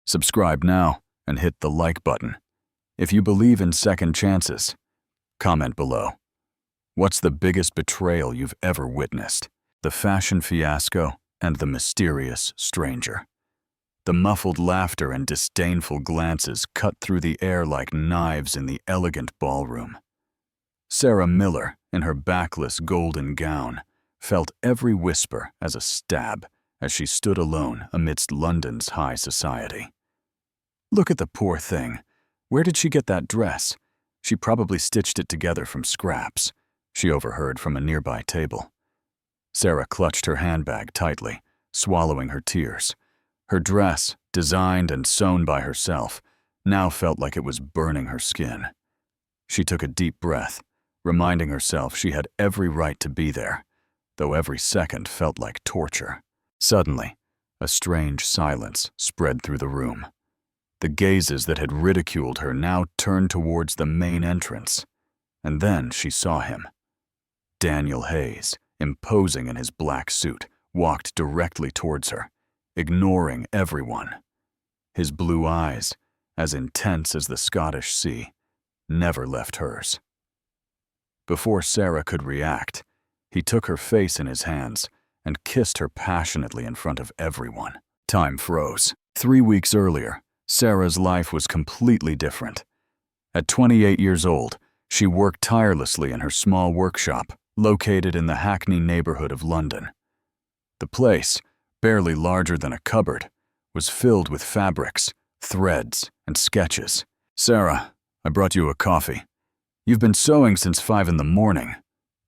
Subscribe now and hit the like button. If you believe in second chances, comment below. What's the biggest betrayal you've ever witnessed? The fashion fiasco and the mysterious stranger. The muffled laughter and disdainful glances cut through the air like knives in the elegant ballroom. Sarah Miller, in her backless golden gown, felt every whisper as a stab as she stood alone amidst London's high society. Look at the poor thing. Where did she get that dress? She probably stitched it together from scraps, she overheard from a nearby table. Sarah clutched her handbag tightly, swallowing her tears. Her dress, designed and sewn by herself, now felt like it was burning her skin. She took a deep breath, reminding herself she had every right to be there, though every second felt like torture. Suddenly, a strange silence spread through the room. The gazes that had ridiculed her now turned towards the main entrance, and then she saw him. Daniel Hayes, imposing in his black suit, walked directly towards her, ignoring everyone. His blue eyes, as intense as the Scottish Sea, never left hers. Before Sarah could react, he took her face in his hands and kissed her passionately in front of everyone. Time froze. 3 weeks earlier, Sarah's life was completely different. At 28 years old, she worked tirelessly in her small workshop, located in the Hackney neighborhood of London. The place, barely larger than a cupboard, was filled with fabrics, threads, and sketches. "Sarah, I brought you a coffee. You've been sewing since 5 in the morning,"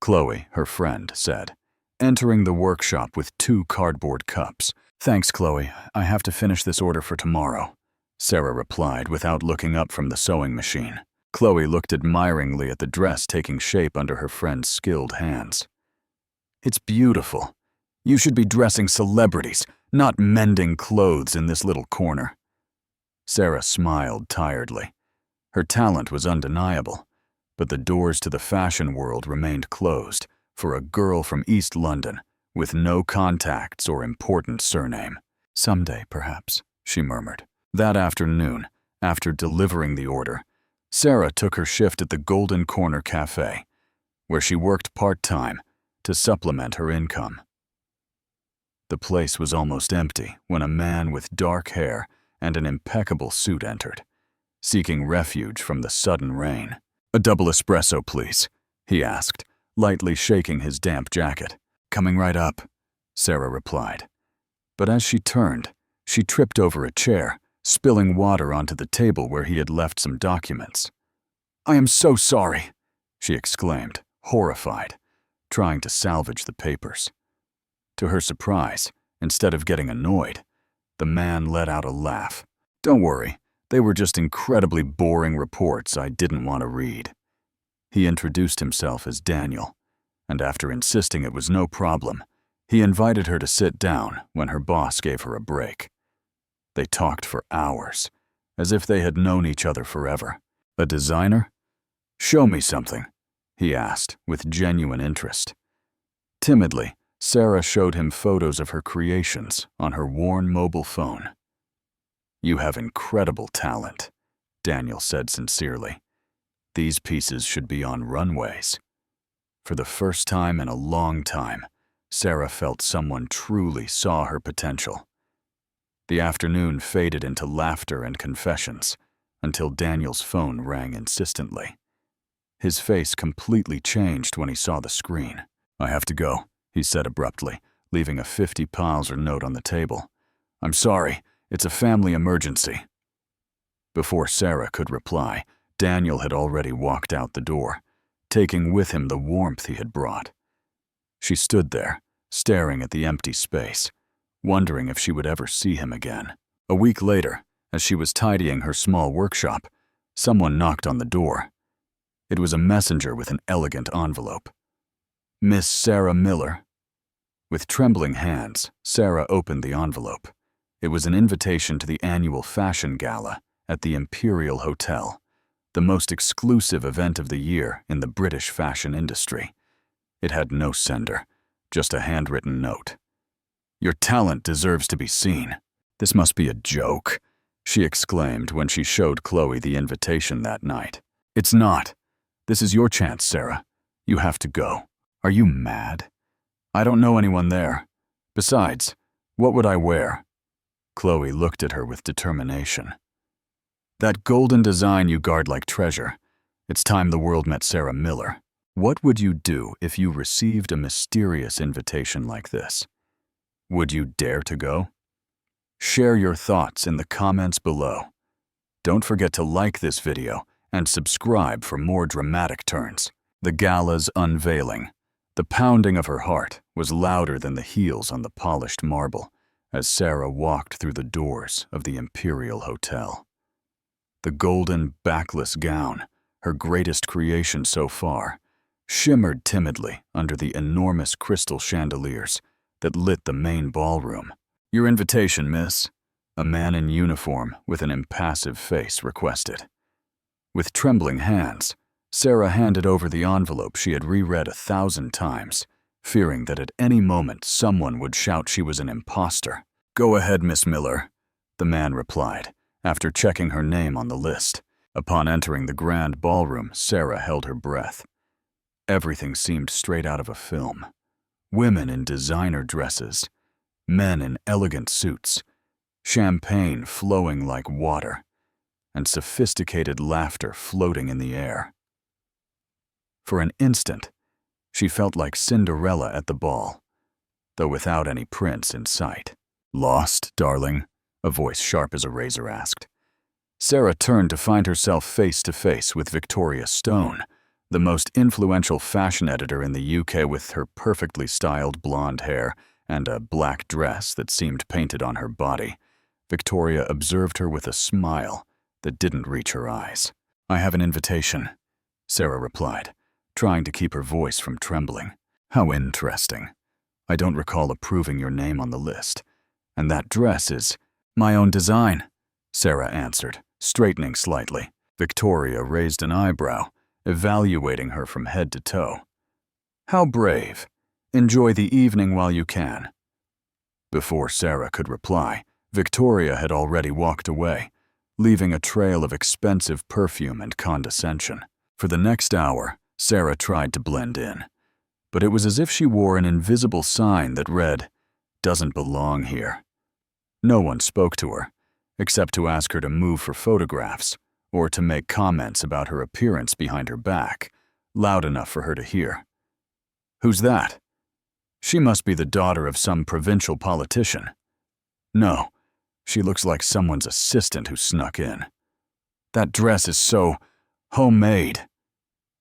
Chloe, her friend, said, entering the workshop with 2 cardboard cups. "Thanks, Chloe. I have to finish this order for tomorrow," Sarah replied without looking up from the sewing machine. Chloe looked admiringly at the dress taking shape under her friend's skilled hands. "It's beautiful. You should be dressing celebrities, not mending clothes in this little corner." Sarah smiled tiredly. Her talent was undeniable, but the doors to the fashion world remained closed for a girl from East London with no contacts or important surname. "Someday, perhaps," she murmured. That afternoon, after delivering the order, Sarah took her shift at the Golden Corner Cafe, where she worked part-time to supplement her income. The place was almost empty when a man with dark hair and an impeccable suit entered, seeking refuge from the sudden rain. "A double espresso, please," he asked, lightly shaking his damp jacket. "Coming right up," Sarah replied. But as she turned, she tripped over a chair, spilling water onto the table where he had left some documents. "I am so sorry," she exclaimed, horrified, trying to salvage the papers. To her surprise, instead of getting annoyed, the man let out a laugh. "Don't worry, they were just incredibly boring reports I didn't want to read." He introduced himself as Daniel, and after insisting it was no problem, he invited her to sit down when her boss gave her a break. They talked for hours, as if they had known each other forever. "A designer? Show me something," he asked with genuine interest. Timidly, Sarah showed him photos of her creations on her worn mobile phone. "You have incredible talent," Daniel said sincerely. "These pieces should be on runways." For the first time in a long time, Sarah felt someone truly saw her potential. The afternoon faded into laughter and confessions until Daniel's phone rang insistently. His face completely changed when he saw the screen. "I have to go," he said abruptly, leaving a 50 Palzer note on the table. "I'm sorry, it's a family emergency." Before Sarah could reply, Daniel had already walked out the door, taking with him the warmth he had brought. She stood there, staring at the empty space, wondering if she would ever see him again. A week later, as she was tidying her small workshop, someone knocked on the door. It was a messenger with an elegant envelope. "Miss Sarah Miller?" With trembling hands, Sarah opened the envelope. It was an invitation to the annual fashion gala at the Imperial Hotel, the most exclusive event of the year in the British fashion industry. It had no sender, just a handwritten note. "Your talent deserves to be seen. This must be a joke," she exclaimed when she showed Chloe the invitation that night. "It's not. This is your chance, Sarah. You have to go." "Are you mad?" "I don't know anyone there. Besides, what would I wear?" Chloe looked at her with determination. "That golden design you guard like treasure. It's time the world met Sarah Miller. What would you do if you received a mysterious invitation like this? Would you dare to go? Share your thoughts in the comments below. Don't forget to like this video and subscribe for more dramatic turns. The Gala's unveiling. The pounding of her heart was louder than the heels on the polished marble as Sarah walked through the doors of the Imperial Hotel. The golden, backless gown, her greatest creation so far, shimmered timidly under the enormous crystal chandeliers that lit the main ballroom. "Your invitation, miss," a man in uniform with an impassive face requested. With trembling hands, Sarah handed over the envelope she had reread 1,000 times, fearing that at any moment someone would shout she was an imposter. "Go ahead, Miss Miller," the man replied, after checking her name on the list. Upon entering the grand ballroom, Sarah held her breath. Everything seemed straight out of a film. Women in designer dresses, men in elegant suits, champagne flowing like water, and sophisticated laughter floating in the air. For an instant, she felt like Cinderella at the ball, though without any prince in sight. "Lost, darling?" a voice sharp as a razor asked. Sarah turned to find herself face to face with Victoria Stone, the most influential fashion editor in the UK, with her perfectly styled blonde hair and a black dress that seemed painted on her body. Victoria observed her with a smile that didn't reach her eyes. "I have an invitation," Sarah replied, trying to keep her voice from trembling. "How interesting. I don't recall approving your name on the list. And that dress is—" "My own design," Sarah answered, straightening slightly. Victoria raised an eyebrow, evaluating her from head to toe. "How brave. Enjoy the evening while you can." Before Sarah could reply, Victoria had already walked away, leaving a trail of expensive perfume and condescension. For the next hour, Sarah tried to blend in, but it was as if she wore an invisible sign that read, "Doesn't belong here." No one spoke to her, except to ask her to move for photographs or to make comments about her appearance behind her back, loud enough for her to hear. "Who's that? She must be the daughter of some provincial politician. No, she looks like someone's assistant who snuck in. That dress is so homemade."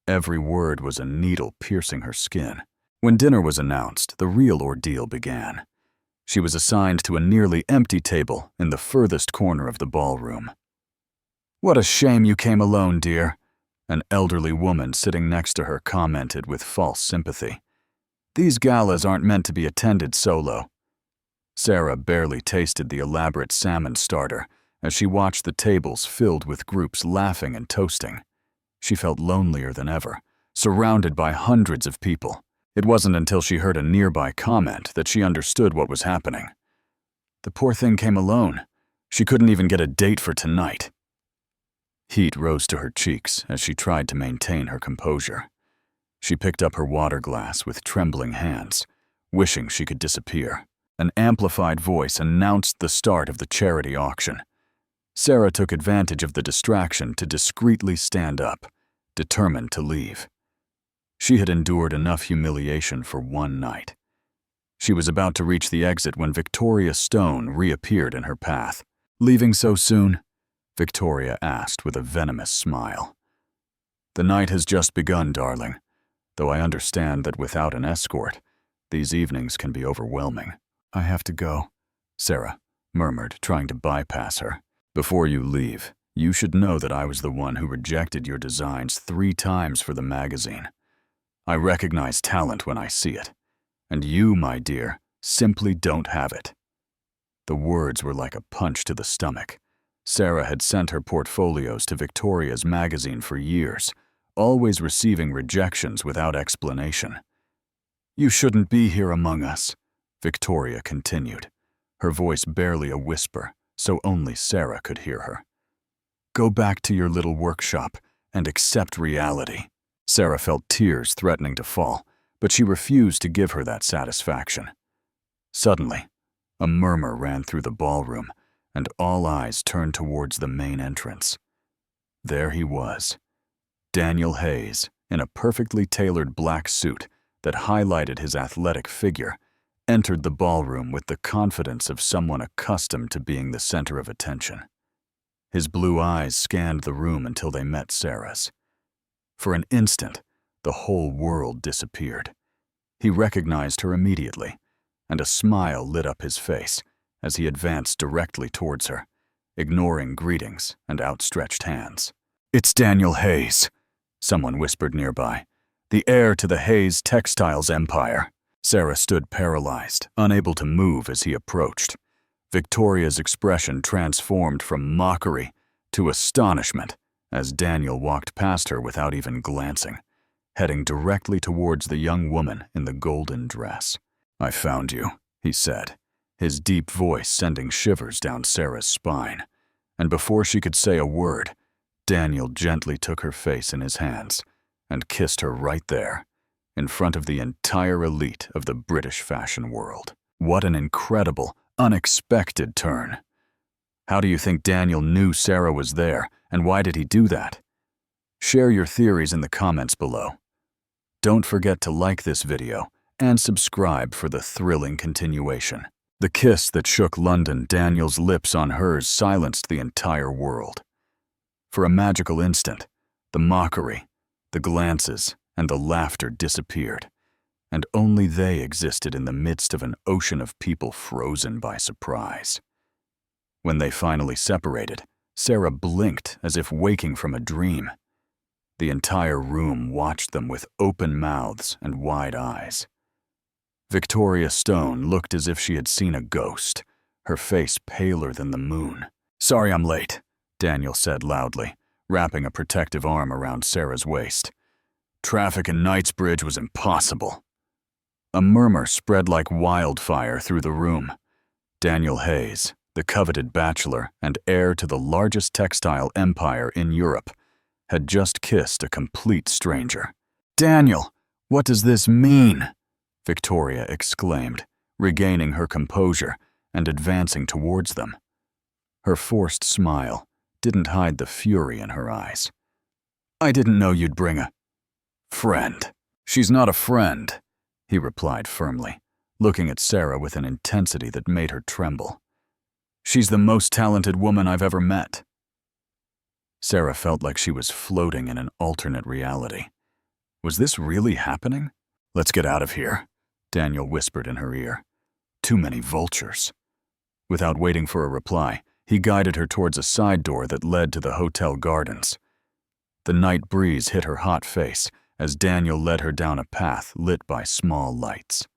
Every word was a needle piercing her skin. When dinner was announced, the real ordeal began. She was assigned to a nearly empty table in the furthest corner of the ballroom. "What a shame you came alone, dear," an elderly woman sitting next to her commented with false sympathy. "These galas aren't meant to be attended solo." Sarah barely tasted the elaborate salmon starter as she watched the tables filled with groups laughing and toasting. She felt lonelier than ever, surrounded by hundreds of people. It wasn't until she heard a nearby comment that she understood what was happening. The poor thing came alone. She couldn't even get a date for tonight. Heat rose to her cheeks as she tried to maintain her composure. She picked up her water glass with trembling hands, wishing she could disappear. An amplified voice announced the start of the charity auction. Sarah took advantage of the distraction to discreetly stand up, determined to leave. She had endured enough humiliation for one night. She was about to reach the exit when Victoria Stone reappeared in her path. "Leaving so soon?" Victoria asked with a venomous smile. "The night has just begun, darling, though I understand that without an escort, these evenings can be overwhelming." "I have to go," Sarah murmured, trying to bypass her. "Before you leave, you should know that I was the one who rejected your designs 3 times for the magazine. I recognize talent when I see it, and you, my dear, simply don't have it." The words were like a punch to the stomach. Sarah had sent her portfolios to Victoria's magazine for years, always receiving rejections without explanation. "You shouldn't be here among us," Victoria continued, her voice barely a whisper, so only Sarah could hear her. "Go back to your little workshop and accept reality." Sarah felt tears threatening to fall, but she refused to give her that satisfaction. Suddenly, a murmur ran through the ballroom, and all eyes turned towards the main entrance. There he was, Daniel Hayes, in a perfectly tailored black suit that highlighted his athletic figure, entered the ballroom with the confidence of someone accustomed to being the center of attention. His blue eyes scanned the room until they met Sarah's. For an instant, the whole world disappeared. He recognized her immediately, and a smile lit up his face as he advanced directly towards her, ignoring greetings and outstretched hands. "It's Daniel Hayes," someone whispered nearby, "the heir to the Hayes textiles empire." Sarah stood paralyzed, unable to move as he approached. Victoria's expression transformed from mockery to astonishment as Daniel walked past her without even glancing, heading directly towards the young woman in the golden dress. "I found you," he said, his deep voice sending shivers down Sarah's spine. And before she could say a word, Daniel gently took her face in his hands and kissed her right there, in front of the entire elite of the British fashion world. What an incredible, unexpected turn. How do you think Daniel knew Sarah was there, and why did he do that? Share your theories in the comments below. Don't forget to like this video and subscribe for the thrilling continuation. The kiss that shook London, Daniel's lips on hers, silenced the entire world. For a magical instant, the mockery, the glances, and the laughter disappeared, and only they existed in the midst of an ocean of people frozen by surprise. When they finally separated, Sarah blinked as if waking from a dream. The entire room watched them with open mouths and wide eyes. Victoria Stone looked as if she had seen a ghost, her face paler than the moon. "Sorry I'm late," Daniel said loudly, wrapping a protective arm around Sarah's waist. "Traffic in Knightsbridge was impossible." A murmur spread like wildfire through the room. Daniel Hayes, the coveted bachelor and heir to the largest textile empire in Europe, had just kissed a complete stranger. "Daniel, what does this mean?" Victoria exclaimed, regaining her composure and advancing towards them. Her forced smile didn't hide the fury in her eyes. "I didn't know you'd bring a friend." "She's not a friend," he replied firmly, looking at Sarah with an intensity that made her tremble. "She's the most talented woman I've ever met." Sarah felt like she was floating in an alternate reality. Was this really happening? "Let's get out of here," Daniel whispered in her ear. "Too many vultures." Without waiting for a reply, he guided her towards a side door that led to the hotel gardens. The night breeze hit her hot face as Daniel led her down a path lit by small lights.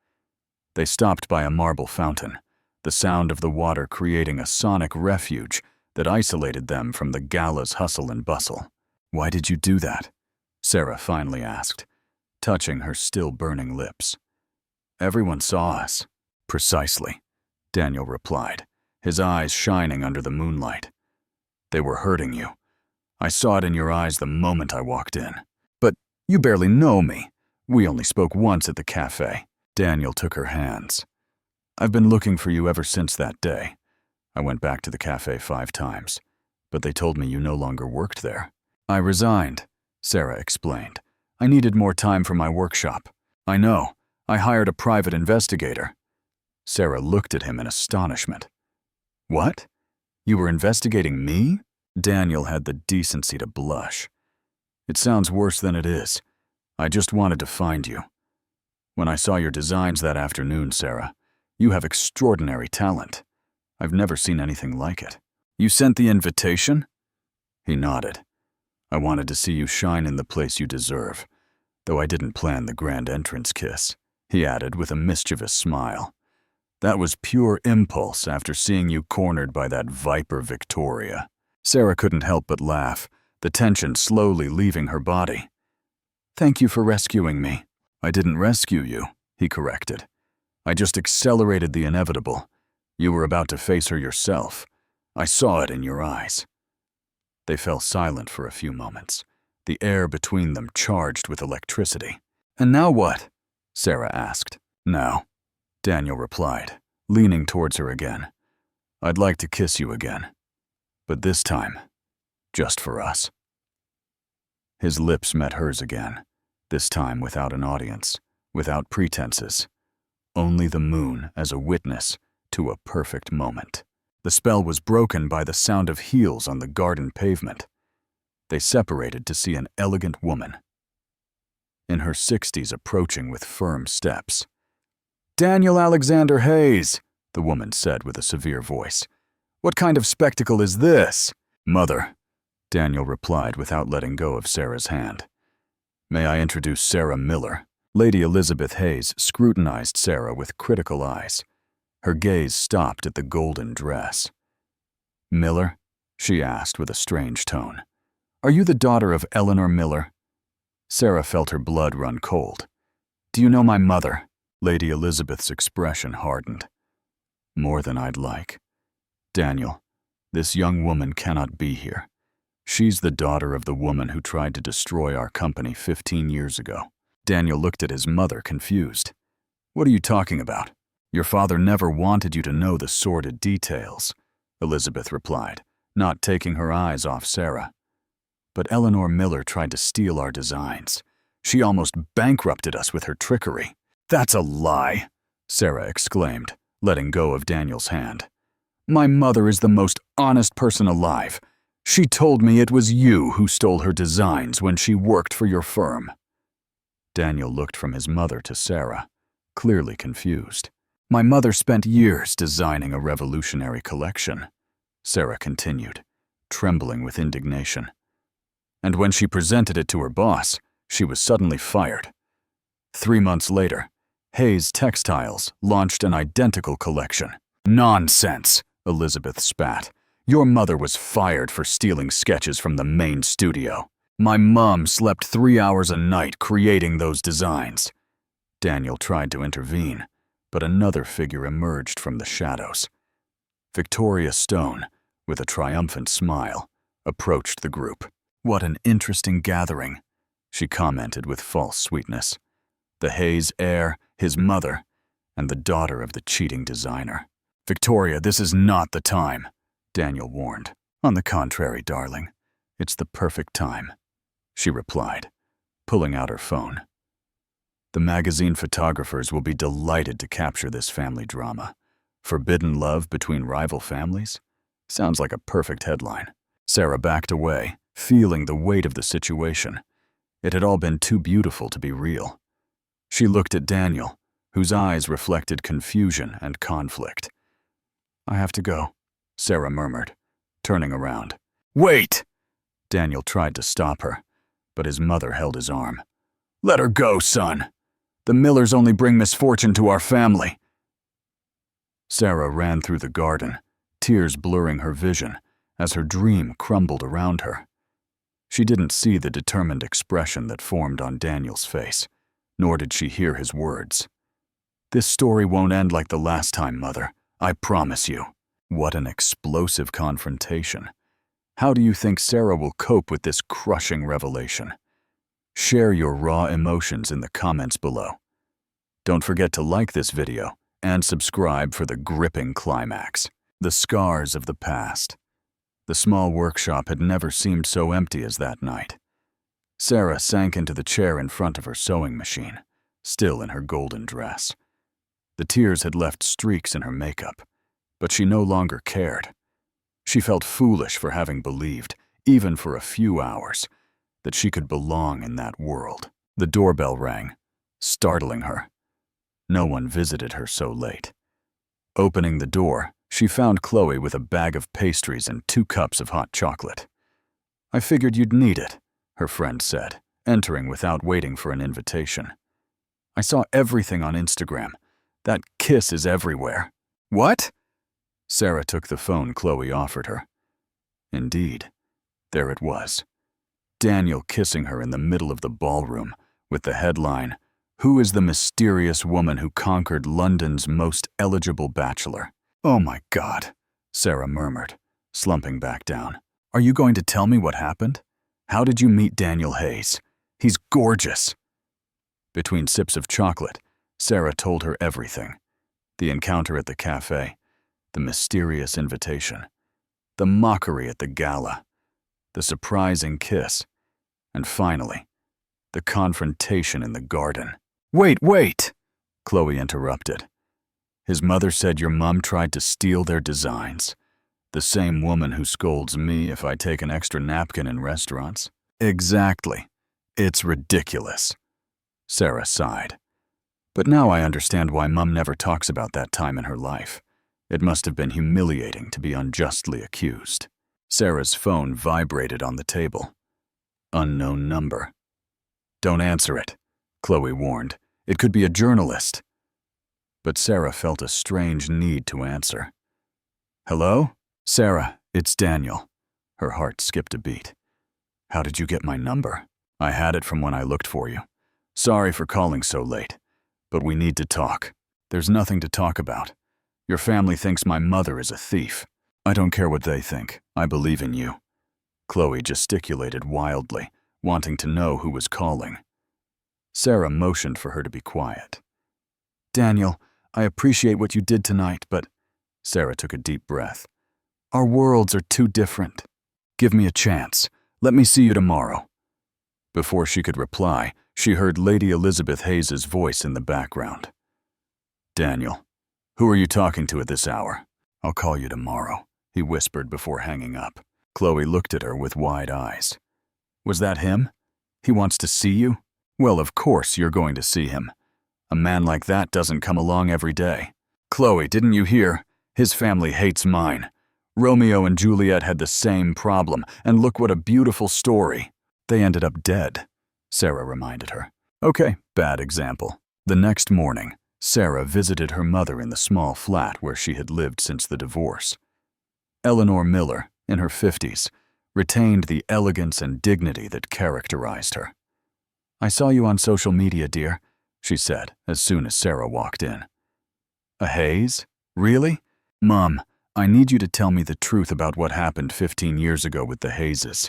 They stopped by a marble fountain, the sound of the water creating a sonic refuge that isolated them from the Gala's hustle and bustle. "Why did you do that?" Sarah finally asked, touching her still burning lips. "Everyone saw us." "Precisely," Daniel replied, his eyes shining under the moonlight. "They were hurting you. I saw it in your eyes the moment I walked in." "But you barely know me. We only spoke once at the cafe." Daniel took her hands. "I've been looking for you ever since that day. I went back to the cafe 5 times, but they told me you no longer worked there." "I resigned," Sarah explained. "I needed more time for my workshop." "I know. I hired a private investigator." Sarah looked at him in astonishment. "What? You were investigating me?" Daniel had the decency to blush. "It sounds worse than it is. I just wanted to find you. When I saw your designs that afternoon, Sarah, you have extraordinary talent. I've never seen anything like it." "You sent the invitation?" He nodded. "I wanted to see you shine in the place you deserve, though I didn't plan the grand entrance kiss," he added with a mischievous smile. "That was pure impulse after seeing you cornered by that viper Victoria." Sarah couldn't help but laugh, the tension slowly leaving her body. "Thank you for rescuing me." "I didn't rescue you," he corrected. "I just accelerated the inevitable. You were about to face her yourself. I saw it in your eyes." They fell silent for a few moments, the air between them charged with electricity. "And now what?" Sarah asked. "Now," Daniel replied, leaning towards her again, "I'd like to kiss you again. But this time, just for us." His lips met hers again, this time without an audience, without pretenses. Only the moon as a witness to a perfect moment. The spell was broken by the sound of heels on the garden pavement. They separated to see an elegant woman, in her 60s, approaching with firm steps. "Daniel Alexander Hayes," the woman said with a severe voice. "What kind of spectacle is this?" "Mother," Daniel replied without letting go of Sarah's hand. "May I introduce Sarah Miller?" Lady Elizabeth Hayes scrutinized Sarah with critical eyes. Her gaze stopped at the golden dress. "Miller?" she asked with a strange tone. "Are you the daughter of Eleanor Miller?" Sarah felt her blood run cold. "Do you know my mother?" Lady Elizabeth's expression hardened. "More than I'd like. Daniel, this young woman cannot be here. She's the daughter of the woman who tried to destroy our company 15 years ago." Daniel looked at his mother, confused. "What are you talking about? Your father never wanted you to know the sordid details," Elizabeth replied, not taking her eyes off Sarah. "But Eleanor Miller tried to steal our designs. She almost bankrupted us with her trickery." "That's a lie," Sarah exclaimed, letting go of Daniel's hand. "My mother is the most honest person alive. She told me it was you who stole her designs when she worked for your firm." Daniel looked from his mother to Sarah, clearly confused. "My mother spent years designing a revolutionary collection," Sarah continued, trembling with indignation. "And when she presented it to her boss, she was suddenly fired. 3 months later, Hayes Textiles launched an identical collection." "Nonsense," Elizabeth spat. "Your mother was fired for stealing sketches from the main studio. My mom slept 3 hours a night creating those designs." Daniel tried to intervene, but another figure emerged from the shadows. Victoria Stone, with a triumphant smile, approached the group. "What an interesting gathering," she commented with false sweetness. "The Hayes heir, his mother, and the daughter of the cheating designer." "Victoria, this is not the time," Daniel warned. "On the contrary, darling, it's the perfect time," she replied, pulling out her phone. "The magazine photographers will be delighted to capture this family drama. Forbidden love between rival families? Sounds like a perfect headline." Sarah backed away, feeling the weight of the situation. It had all been too beautiful to be real. She looked at Daniel, whose eyes reflected confusion and conflict. "I have to go," Sarah murmured, turning around. "Wait!" Daniel tried to stop her, but his mother held his arm. "Let her go, son. The Millers only bring misfortune to our family." Sarah ran through the garden, tears blurring her vision as her dream crumbled around her. She didn't see the determined expression that formed on Daniel's face, nor did she hear his words. "This story won't end like the last time, Mother. I promise you." What an explosive confrontation. How do you think Sarah will cope with this crushing revelation? Share your raw emotions in the comments below. Don't forget to like this video and subscribe for the gripping climax. The scars of the past. The small workshop had never seemed so empty as that night. Sarah sank into the chair in front of her sewing machine, still in her golden dress. The tears had left streaks in her makeup, but she no longer cared. She felt foolish for having believed, even for a few hours, that she could belong in that world. The doorbell rang, startling her. No one visited her so late. Opening the door, she found Chloe with a bag of pastries and 2 cups of hot chocolate. "I figured you'd need it," her friend said, entering without waiting for an invitation. "I saw everything on Instagram. That kiss is everywhere." "What?" Sarah took the phone Chloe offered her. Indeed, there it was. Daniel kissing her in the middle of the ballroom, with the headline, "Who is the mysterious woman who conquered London's most eligible bachelor?" "Oh my God," Sarah murmured, slumping back down. Are you going to tell me what happened? How did you meet Daniel Hayes? He's gorgeous. Between sips of chocolate, Sarah told her everything. The encounter at the cafe, the mysterious invitation, the mockery at the gala, the surprising kiss, and finally, the confrontation in the garden. Wait! Chloe interrupted. His mother said your mom tried to steal their designs. The same woman who scolds me if I take an extra napkin in restaurants. Exactly. It's ridiculous. Sarah sighed. But now I understand why Mum never talks about that time in her life. It must have been humiliating to be unjustly accused. Sarah's phone vibrated on the table. Unknown number. Don't answer it, Chloe warned. It could be a journalist. But Sarah felt a strange need to answer. Hello? Sarah, it's Daniel. Her heart skipped a beat. How did you get my number? I had it from when I looked for you. Sorry for calling so late, but we need to talk. There's nothing to talk about. Your family thinks my mother is a thief. I don't care what they think. I believe in you. Chloe gesticulated wildly, wanting to know who was calling. Sarah motioned for her to be quiet. Daniel, I appreciate what you did tonight, but… Sarah took a deep breath. Our worlds are too different. Give me a chance. Let me see you tomorrow. Before she could reply, she heard Lady Elizabeth Hayes's voice in the background. Daniel, who are you talking to at this hour? I'll call you tomorrow, he whispered before hanging up. Chloe looked at her with wide eyes. Was that him? He wants to see you? Well, of course you're going to see him. A man like that doesn't come along every day. Chloe, didn't you hear? His family hates mine. Romeo and Juliet had the same problem, and look what a beautiful story. They ended up dead, Sarah reminded her. Okay, bad example. The next morning, Sarah visited her mother in the small flat where she had lived since the divorce. Eleanor Miller, in her 50s, retained the elegance and dignity that characterized her. I saw you on social media, dear, she said as soon as Sarah walked in. A Hayes? Really? Mom, I need you to tell me the truth about what happened 15 years ago with the Hayeses.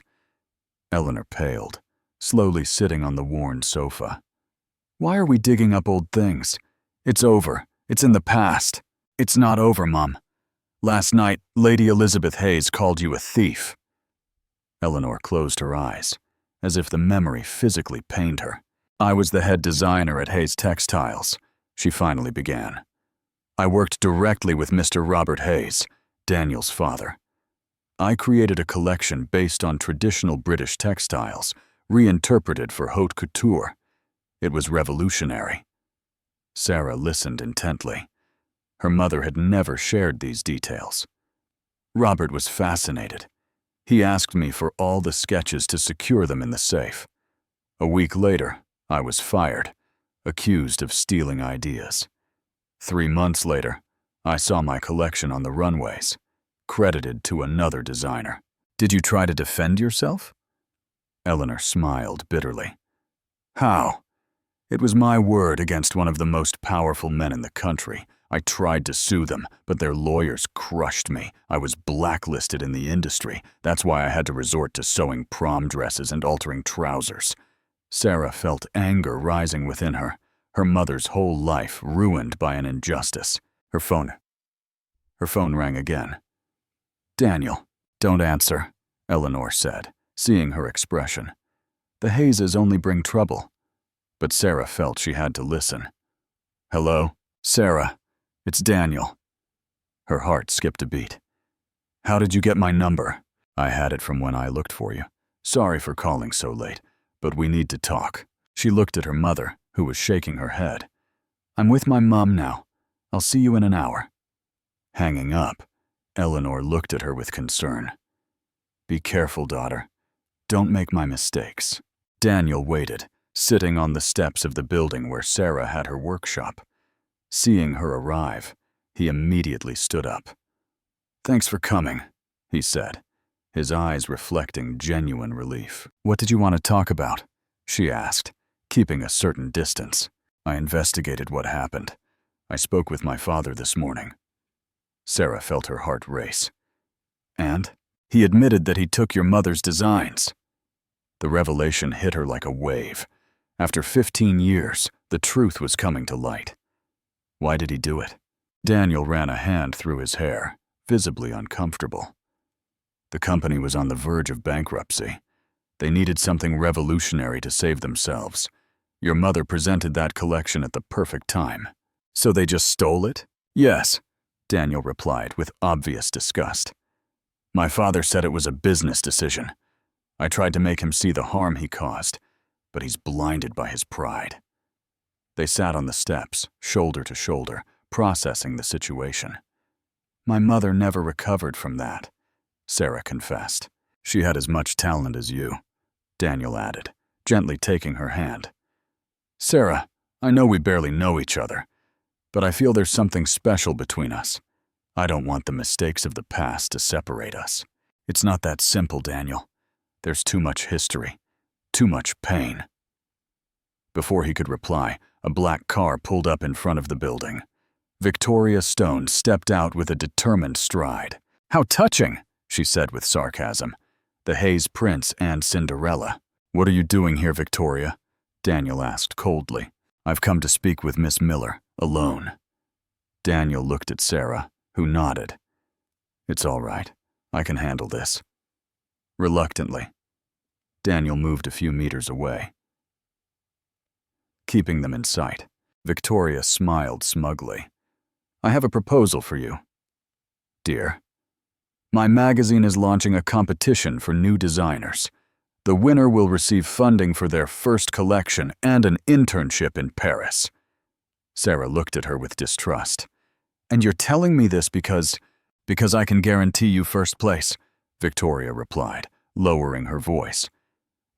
Eleanor paled, slowly sitting on the worn sofa. Why are we digging up old things? It's over. It's in the past. It's not over, Mom. Last night, Lady Elizabeth Hayes called you a thief. Eleanor closed her eyes, as if the memory physically pained her. I was the head designer at Hayes Textiles, she finally began. I worked directly with Mr. Robert Hayes, Daniel's father. I created a collection based on traditional British textiles, reinterpreted for haute couture. It was revolutionary. Sarah listened intently. Her mother had never shared these details. Robert was fascinated. He asked me for all the sketches to secure them in the safe. A week later, I was fired, accused of stealing ideas. 3 months later, I saw my collection on the runways, credited to another designer. Did you try to defend yourself? Eleanor smiled bitterly. How? It was my word against one of the most powerful men in the country. I tried to sue them, but their lawyers crushed me. I was blacklisted in the industry. That's why I had to resort to sewing prom dresses and altering trousers. Sarah felt anger rising within her, her mother's whole life ruined by an injustice. Her phone rang again. Daniel, don't answer, Eleanor said, seeing her expression. The Hayeses only bring trouble. But Sarah felt she had to listen. Hello? Sarah, it's Daniel. Her heart skipped a beat. How did you get my number? I had it from when I looked for you. Sorry for calling so late, but we need to talk. She looked at her mother, who was shaking her head. I'm with my mom now. I'll see you in an hour. Hanging up, Eleanor looked at her with concern. Be careful, daughter. Don't make my mistakes. Daniel waited, sitting on the steps of the building where Sarah had her workshop. Seeing her arrive, he immediately stood up. Thanks for coming, he said, his eyes reflecting genuine relief. What did you want to talk about? She asked, keeping a certain distance. I investigated what happened. I spoke with my father this morning. Sarah felt her heart race. And he admitted that he took your mother's designs. The revelation hit her like a wave. After 15 years, the truth was coming to light. Why did he do it? Daniel ran a hand through his hair, visibly uncomfortable. The company was on the verge of bankruptcy. They needed something revolutionary to save themselves. Your mother presented that collection at the perfect time. So they just stole it? Yes, Daniel replied with obvious disgust. My father said it was a business decision. I tried to make him see the harm he caused, but he's blinded by his pride. They sat on the steps, shoulder to shoulder, processing the situation. My mother never recovered from that, Sarah confessed. She had as much talent as you, Daniel added, gently taking her hand. Sarah, I know we barely know each other, but I feel there's something special between us. I don't want the mistakes of the past to separate us. It's not that simple, Daniel. There's too much history, too much pain. Before he could reply, a black car pulled up in front of the building. Victoria Stone stepped out with a determined stride. How touching, she said with sarcasm. The Hayes Prince and Cinderella. What are you doing here, Victoria? Daniel asked coldly. I've come to speak with Miss Miller, alone. Daniel looked at Sarah, who nodded. It's all right. I can handle this. Reluctantly, Daniel moved a few meters away. Keeping them in sight, Victoria smiled smugly. I have a proposal for you, dear. My magazine is launching a competition for new designers. The winner will receive funding for their first collection and an internship in Paris. Sarah looked at her with distrust. And you're telling me this because I can guarantee you first place, Victoria replied, lowering her voice.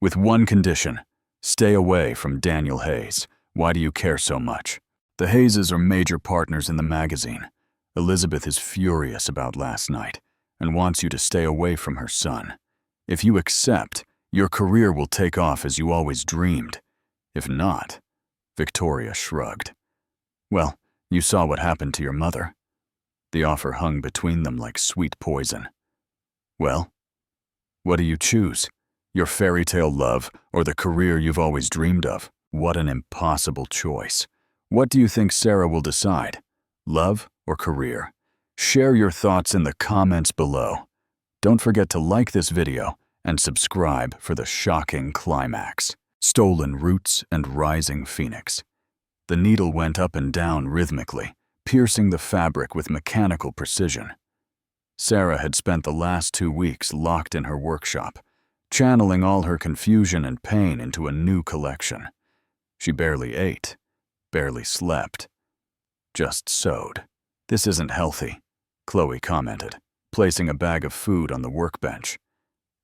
With one condition, stay away from Daniel Hayes. Why do you care so much? The Hayeses are major partners in the magazine. Elizabeth is furious about last night and wants you to stay away from her son. If you accept, your career will take off as you always dreamed. If not, Victoria shrugged. Well, you saw what happened to your mother. The offer hung between them like sweet poison. Well, what do you choose? Your fairy tale love or the career you've always dreamed of? What an impossible choice. What do you think Sarah will decide? Love or career? Share your thoughts in the comments below. Don't forget to like this video and subscribe for the shocking climax. Stolen roots and rising phoenix. The needle went up and down rhythmically, piercing the fabric with mechanical precision. Sarah had spent the last 2 weeks locked in her workshop, channeling all her confusion and pain into a new collection. She barely ate, barely slept, just sewed. This isn't healthy, Chloe commented, placing a bag of food on the workbench.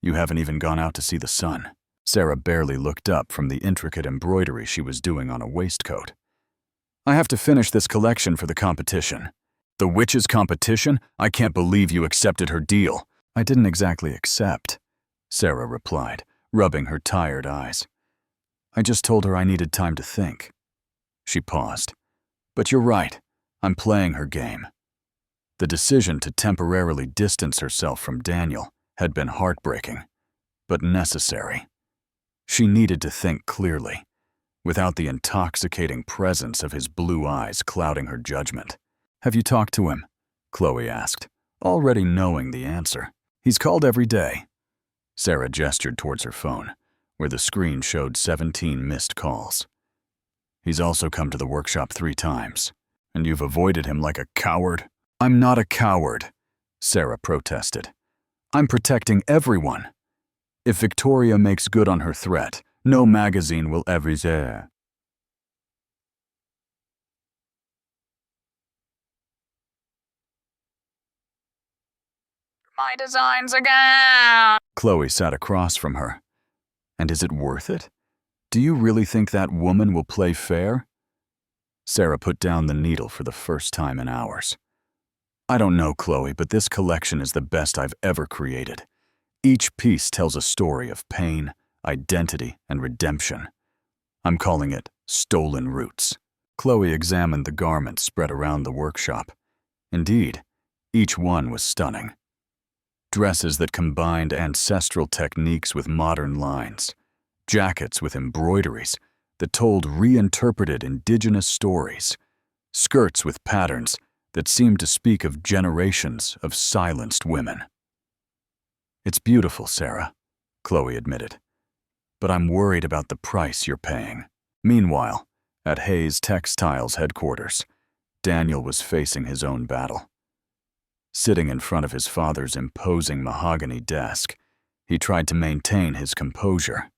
You haven't even gone out to see the sun. Sarah barely looked up from the intricate embroidery she was doing on a waistcoat. I have to finish this collection for the competition. The witch's competition? I can't believe you accepted her deal. I didn't exactly accept, Sarah replied, rubbing her tired eyes. I just told her I needed time to think. She paused. But you're right. I'm playing her game. The decision to temporarily distance herself from Daniel had been heartbreaking, but necessary. She needed to think clearly, without the intoxicating presence of his blue eyes clouding her judgment. Have you talked to him? Chloe asked, already knowing the answer. He's called every day. Sarah gestured towards her phone, where the screen showed 17 missed calls. He's also come to the workshop 3 times, and you've avoided him like a coward? I'm not a coward, Sarah protested. I'm protecting everyone. If Victoria makes good on her threat, no magazine will ever dare. My designs again! Chloe sat across from her. And is it worth it? Do you really think that woman will play fair? Sarah put down the needle for the first time in hours. I don't know, Chloe, but this collection is the best I've ever created. Each piece tells a story of pain, identity, and redemption. I'm calling it Stolen Roots. Chloe examined the garments spread around the workshop. Indeed, each one was stunning. dresses that combined ancestral techniques with modern lines, jackets with embroideries that told reinterpreted indigenous stories, skirts with patterns that seemed to speak of generations of silenced women. "It's beautiful, Sarah," Chloe admitted, "but I'm worried about the price you're paying." Meanwhile, at Hayes Textiles headquarters, Daniel was facing his own battle. Sitting in front of his father's imposing mahogany desk, he tried to maintain his composure.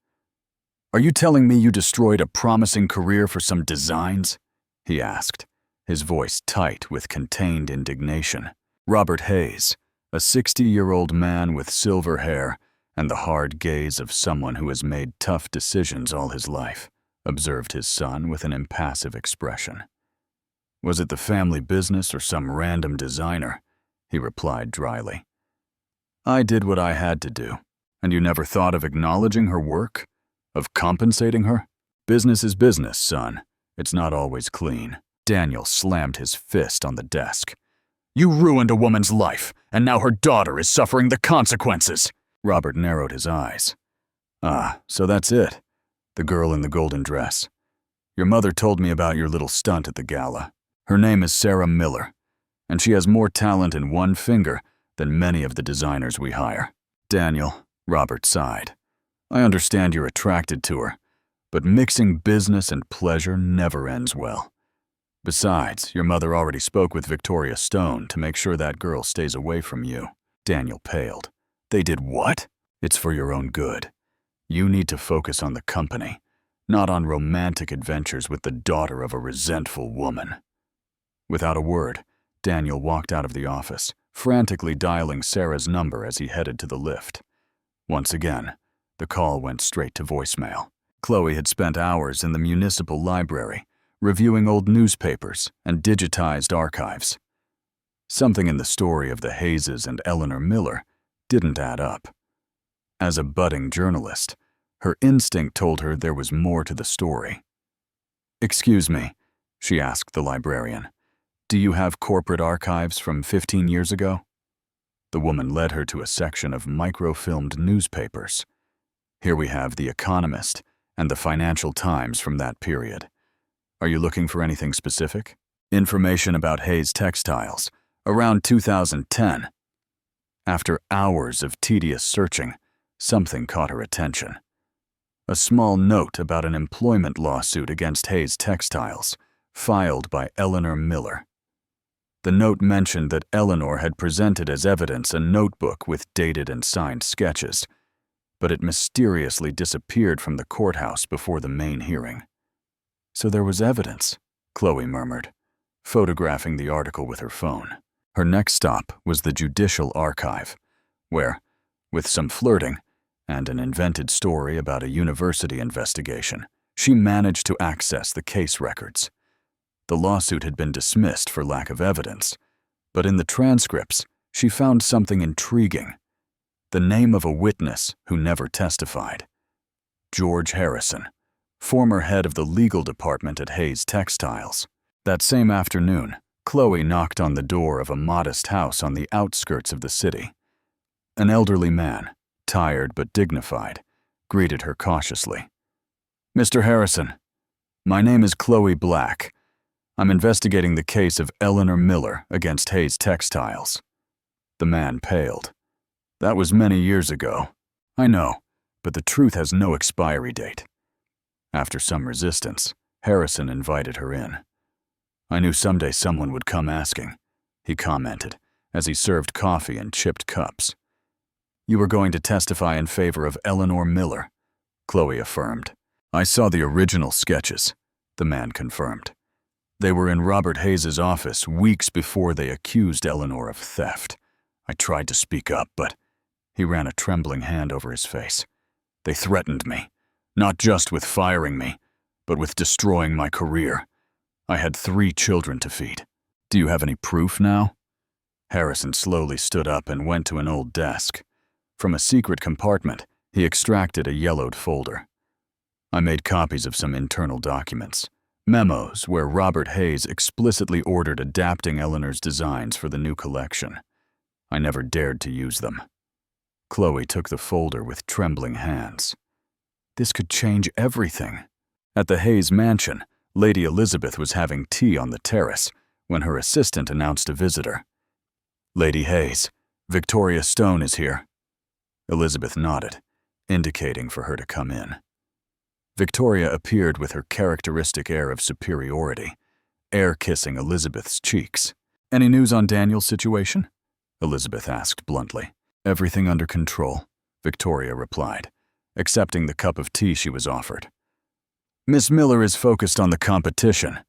"Are you telling me you destroyed a promising career for some designs?" he asked, his voice tight with contained indignation. Robert Hayes, a 60-year-old man with silver hair and the hard gaze of someone who has made tough decisions all his life, observed his son with an impassive expression. "Was it the family business or some random designer?" he replied dryly. "I did what I had to do, and you never thought of acknowledging her work? Of compensating her? Business is business, son. It's not always clean." Daniel slammed his fist on the desk. "You ruined a woman's life, and now her daughter is suffering the consequences." Robert narrowed his eyes. "Ah, so that's it. The girl in the golden dress. Your mother told me about your little stunt at the gala. Her name is Sarah Miller, and she has more talent in one finger than many of the designers we hire." "Daniel," Robert sighed, "I understand you're attracted to her, but mixing business and pleasure never ends well. Besides, your mother already spoke with Victoria Stone to make sure that girl stays away from you." Daniel paled. "They did what?" "It's for your own good. You need to focus on the company, not on romantic adventures with the daughter of a resentful woman." Without a word, Daniel walked out of the office, frantically dialing Sarah's number as he headed to the lift. Once again, the call went straight to voicemail. Chloe had spent hours in the municipal library, reviewing old newspapers and digitized archives. Something in the story of the Hayeses and Eleanor Miller didn't add up. As a budding journalist, her instinct told her there was more to the story. "Excuse me," she asked the librarian, "do you have corporate archives from 15 years ago?" The woman led her to a section of microfilmed newspapers. "Here we have The Economist and the Financial Times from that period. Are you looking for anything specific?" "Information about Hayes Textiles, around 2010. After hours of tedious searching, something caught her attention. A small note about an employment lawsuit against Hayes Textiles, filed by Eleanor Miller. The note mentioned that Eleanor had presented as evidence a notebook with dated and signed sketches, but it mysteriously disappeared from the courthouse before the main hearing. "So there was evidence," Chloe murmured, photographing the article with her phone. Her next stop was the Judicial Archive, where, with some flirting and an invented story about a university investigation, she managed to access the case records. The lawsuit had been dismissed for lack of evidence, but in the transcripts, she found something intriguing: the name of a witness who never testified. George Harrison, former head of the legal department at Hayes Textiles. That same afternoon, Chloe knocked on the door of a modest house on the outskirts of the city. An elderly man, tired but dignified, greeted her cautiously. "Mr. Harrison, my name is Chloe Black. I'm investigating the case of Eleanor Miller against Hayes Textiles." The man paled. "That was many years ago." "I know, but the truth has no expiry date." After some resistance, Harrison invited her in. "I knew someday someone would come asking," he commented as he served coffee in chipped cups. "You were going to testify in favor of Eleanor Miller," Chloe affirmed. "I saw the original sketches," the man confirmed. "They were in Robert Hayes' office weeks before they accused Eleanor of theft. I tried to speak up, but—" he ran a trembling hand over his face. "They threatened me. Not just with firing me, but with destroying my career. I had 3 children to feed. Do you have any proof now?" Harrison slowly stood up and went to an old desk. From a secret compartment, he extracted a yellowed folder. "I made copies of some internal documents, memos where Robert Hayes explicitly ordered adapting Eleanor's designs for the new collection. I never dared to use them." Chloe took the folder with trembling hands. This could change everything. At the Hayes mansion, Lady Elizabeth was having tea on the terrace when her assistant announced a visitor. "Lady Hayes, Victoria Stone is here." Elizabeth nodded, indicating for her to come in. Victoria appeared with her characteristic air of superiority, air-kissing Elizabeth's cheeks. "Any news on Daniel's situation?" Elizabeth asked bluntly. "Everything under control," Victoria replied, accepting the cup of tea she was offered. "Miss Miller is focused on the competition.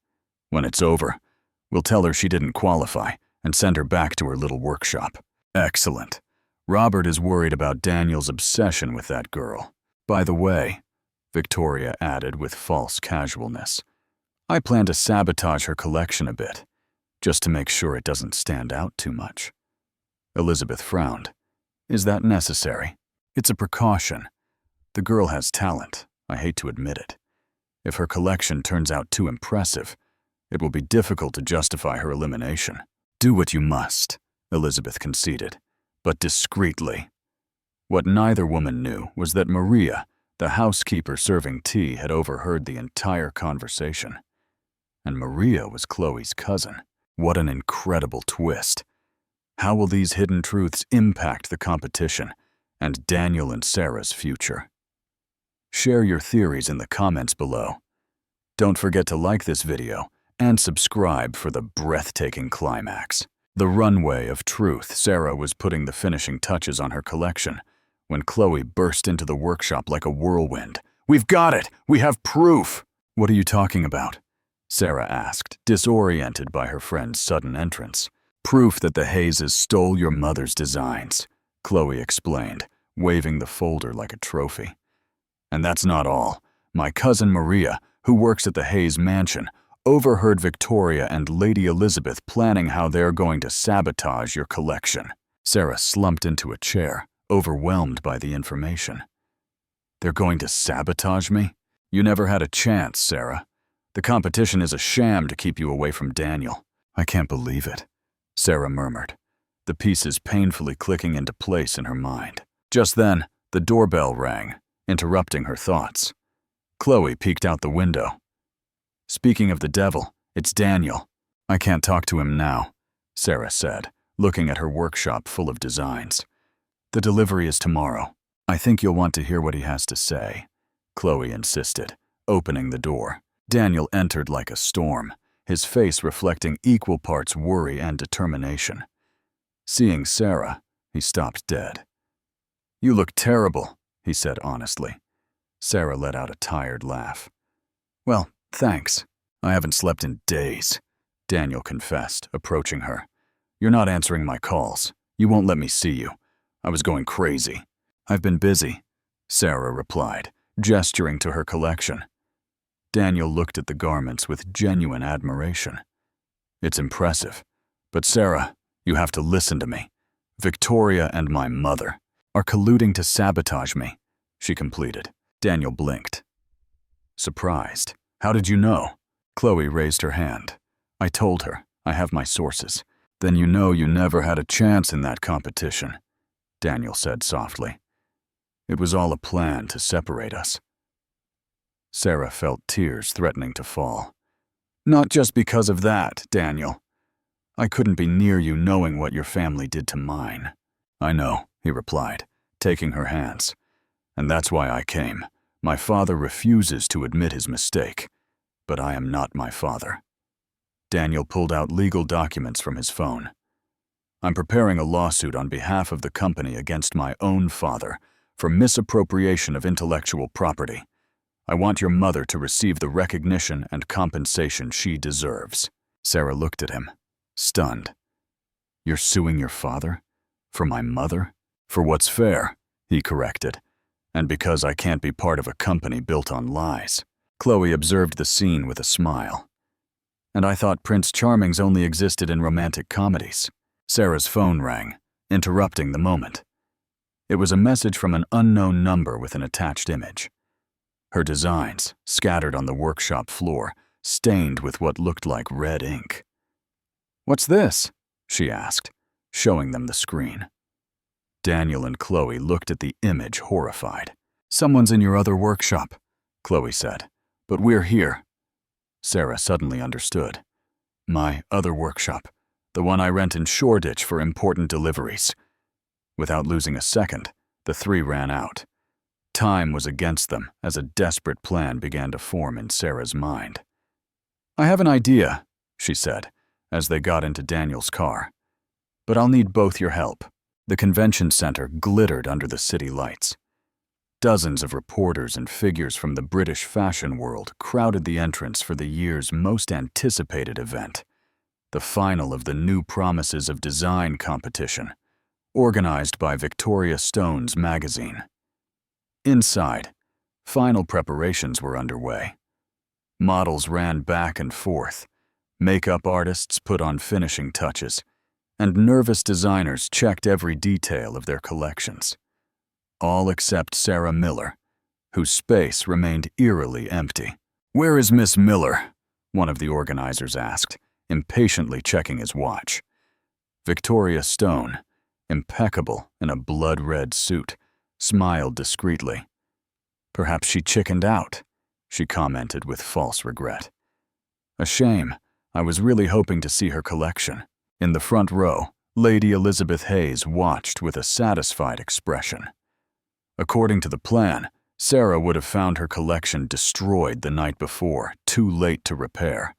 When it's over, we'll tell her she didn't qualify and send her back to her little workshop." "Excellent. Robert is worried about Daniel's obsession with that girl. By the way," Victoria added with false casualness, "I plan to sabotage her collection a bit, just to make sure it doesn't stand out too much." Elizabeth frowned. "Is that necessary?" "It's a precaution. The girl has talent, I hate to admit it. If her collection turns out too impressive, it will be difficult to justify her elimination." "Do what you must," Elizabeth conceded, "but discreetly." What neither woman knew was that Maria, the housekeeper serving tea, had overheard the entire conversation. And Maria was Chloe's cousin. What an incredible twist. How will these hidden truths impact the competition and Daniel and Sarah's future? Share your theories in the comments below. Don't forget to like this video and subscribe for the breathtaking climax. The runway of truth. Sarah was putting the finishing touches on her collection when Chloe burst into the workshop like a whirlwind. "We've got it! We have proof!" "What are you talking about?" Sarah asked, disoriented by her friend's sudden entrance. "Proof that the Hayeses stole your mother's designs," Chloe explained, waving the folder like a trophy. "And that's not all. My cousin Maria, who works at the Hayes mansion, overheard Victoria and Lady Elizabeth planning how they're going to sabotage your collection." Sarah slumped into a chair, overwhelmed by the information. "They're going to sabotage me? You never had a chance, Sarah. The competition is a sham to keep you away from Daniel." "I can't believe it," Sarah murmured, the pieces painfully clicking into place in her mind. Just then, the doorbell rang, interrupting her thoughts. Chloe peeked out the window. "Speaking of the devil, it's Daniel." "I can't talk to him now," Sarah said, looking at her workshop full of designs. "The delivery is tomorrow. I think you'll want to hear what he has to say," Chloe insisted, opening the door. Daniel entered like a storm, his face reflecting equal parts worry and determination. Seeing Sarah, he stopped dead. "You look terrible," he said honestly. Sarah let out a tired laugh. "Well, thanks. I haven't slept in days," Daniel confessed, approaching her. "You're not answering my calls. You won't let me see you. I was going crazy." "I've been busy," Sarah replied, gesturing to her collection. Daniel looked at the garments with genuine admiration. "It's impressive. But Sarah, you have to listen to me. Victoria and my mother are colluding to sabotage me," she completed. Daniel blinked. Surprised. "How did you know?" Chloe raised her hand. "I told her. I have my sources." "Then you know you never had a chance in that competition," Daniel said softly. "It was all a plan to separate us." Sarah felt tears threatening to fall. "Not just because of that, Daniel. I couldn't be near you knowing what your family did to mine." "I know," he replied, taking her hands. "And that's why I came. My father refuses to admit his mistake, but I am not my father." Daniel pulled out legal documents from his phone. "I'm preparing a lawsuit on behalf of the company against my own father for misappropriation of intellectual property. I want your mother to receive the recognition and compensation she deserves." Sarah looked at him, stunned. "You're suing your father? For my mother?" "For what's fair," he corrected. "And because I can't be part of a company built on lies." Chloe observed the scene with a smile. "And I thought Prince Charmings only existed in romantic comedies." Sarah's phone rang, interrupting the moment. It was a message from an unknown number with an attached image. Her designs, scattered on the workshop floor, stained with what looked like red ink. "What's this?" she asked, showing them the screen. Daniel and Chloe looked at the image horrified. "Someone's in your other workshop," Chloe said, "but we're here." Sarah suddenly understood. "My other workshop, the one I rent in Shoreditch for important deliveries." Without losing a second, the three ran out. Time was against them as a desperate plan began to form in Sarah's mind. "I have an idea," she said, as they got into Daniel's car. "But I'll need both your help." The convention center glittered under the city lights. Dozens of reporters and figures from the British fashion world crowded the entrance for the year's most anticipated event, the final of the New Promises of Design competition, organized by Victoria Stone's magazine. Inside, final preparations were underway. Models ran back and forth, makeup artists put on finishing touches, and nervous designers checked every detail of their collections. All except Sarah Miller, whose space remained eerily empty. "Where is Miss Miller?" one of the organizers asked, impatiently checking his watch. Victoria Stone, impeccable in a blood-red suit, smiled discreetly. "Perhaps she chickened out," she commented with false regret. "A shame. I was really hoping to see her collection." In the front row, Lady Elizabeth Hayes watched with a satisfied expression. According to the plan, Sarah would have found her collection destroyed the night before, too late to repair.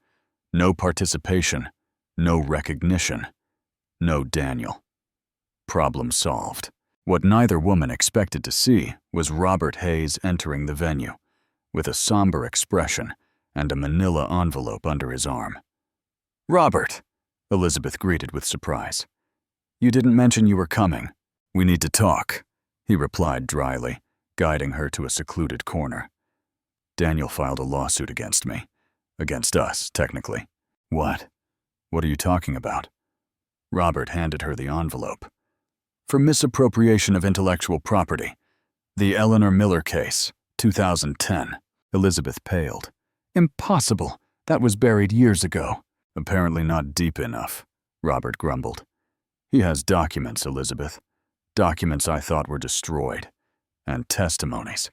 No participation, no recognition, no Daniel. Problem solved. What neither woman expected to see was Robert Hayes entering the venue, with a somber expression and a manila envelope under his arm. "Robert," Elizabeth greeted with surprise. "You didn't mention you were coming." "We need to talk," he replied dryly, guiding her to a secluded corner. "Daniel filed a lawsuit against me. Against us, technically." "What? What are you talking about?" Robert handed her the envelope. "For misappropriation of intellectual property. The Eleanor Miller case, 2010. Elizabeth paled. "Impossible. That was buried years ago." "Apparently not deep enough," Robert grumbled. "He has documents, Elizabeth. Documents I thought were destroyed. And testimonies."